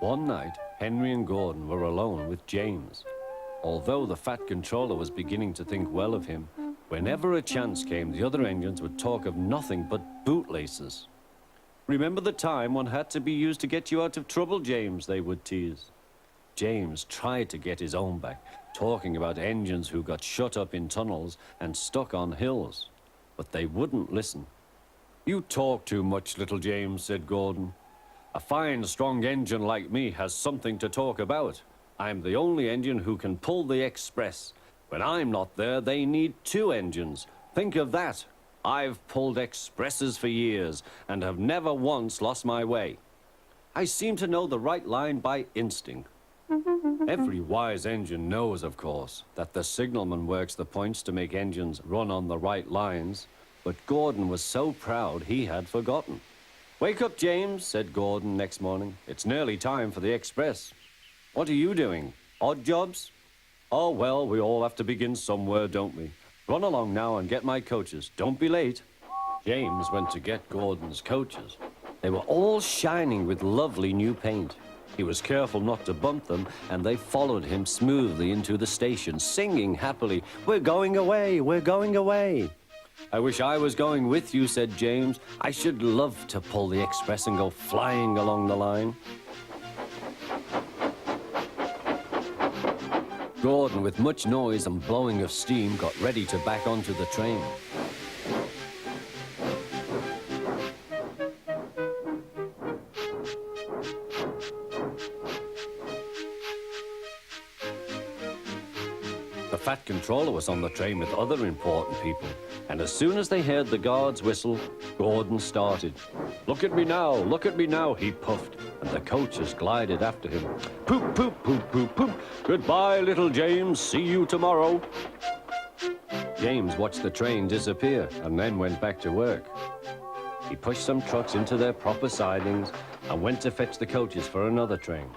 One night, Henry and Gordon were alone with James. Although the Fat Controller was beginning to think well of him, whenever a chance came, the other engines would talk of nothing but bootlaces. "Remember the time one had to be used to get you out of trouble, James?" they would tease. James tried to get his own back, talking about engines who got shut up in tunnels and stuck on hills. But they wouldn't listen. "You talk too much, little James," said Gordon. "A fine, strong engine like me has something to talk about. I'm the only engine who can pull the express. When I'm not there, they need two engines. Think of that. I've pulled expresses for years and have never once lost my way. I seem to know the right line by instinct." Every wise engine knows, of course, that the signalman works the points to make engines run on the right lines, but Gordon was so proud he had forgotten. "Wake up, James," said Gordon next morning. "It's nearly time for the express." "What are you doing? Odd jobs?" "Oh, well, we all have to begin somewhere, don't we? Run along now and get my coaches. Don't be late." James went to get Gordon's coaches. They were all shining with lovely new paint. He was careful not to bump them, and they followed him smoothly into the station, singing happily, "We're going away, we're going away." "I wish I was going with you," said James. "I should love to pull the express and go flying along the line." Gordon, with much noise and blowing of steam, got ready to back onto the train. The Fat Controller was on the train with other important people, and as soon as they heard the guard's whistle, Gordon started. Look at me now," he puffed, and the coaches glided after him. "Poop, poop, poop, poop, poop. Goodbye, little James. See you tomorrow." James watched the train disappear and then went back to work. He pushed some trucks into their proper sidings and went to fetch the coaches for another train.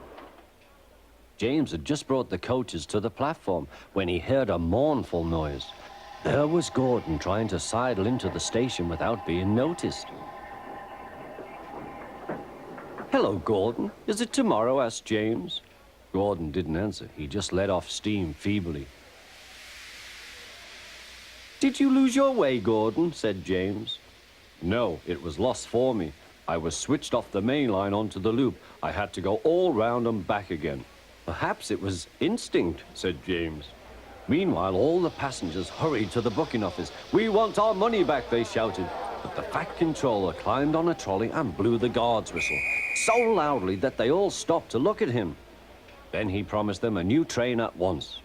James had just brought the coaches to the platform when he heard a mournful noise. There was Gordon trying to sidle into the station without being noticed. "Hello, Gordon. Is it tomorrow?" asked James. Gordon didn't answer. He just let off steam feebly. "Did you lose your way, Gordon?" said James. "No, it was lost for me. I was switched off the main line onto the loop. I had to go all round and back again." "Perhaps it was instinct," said James. Meanwhile, all the passengers hurried to the booking office. "We want our money back," they shouted. But the Fat Controller climbed on a trolley and blew the guard's whistle, so loudly that they all stopped to look at him. Then he promised them a new train at once.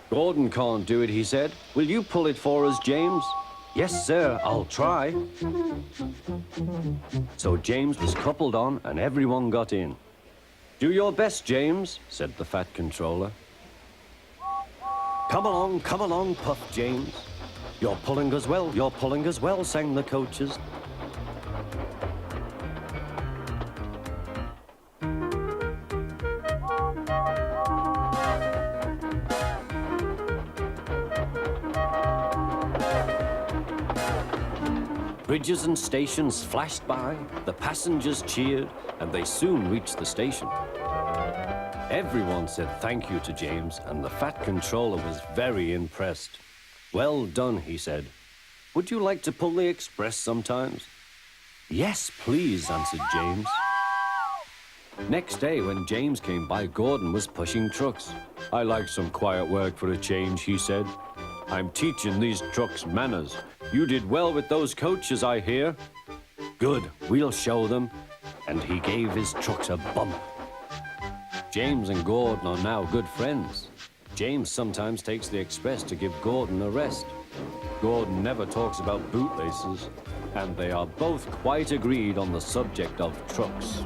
"Gordon can't do it," he said. "Will you pull it for us, James?" "Yes, sir, I'll try." So James was coupled on and everyone got in. "Do your best, James," said the Fat Controller. Come along, puffed James. You're pulling us well, sang the coaches. Bridges and stations flashed by, the passengers cheered, and they soon reached the station. Everyone said thank you to James, and the Fat Controller was very impressed. "Well done," he said. "Would you like to pull the express sometimes?" "Yes, please," answered James. Next day, when James came by, Gordon was pushing trucks. "I like some quiet work for a change," he said. "I'm teaching these trucks manners. You did well with those coaches, I hear." "Good, we'll show them." And he gave his trucks a bump. James and Gordon are now good friends. James sometimes takes the express to give Gordon a rest. Gordon never talks about bootlaces, and they are both quite agreed on the subject of trucks.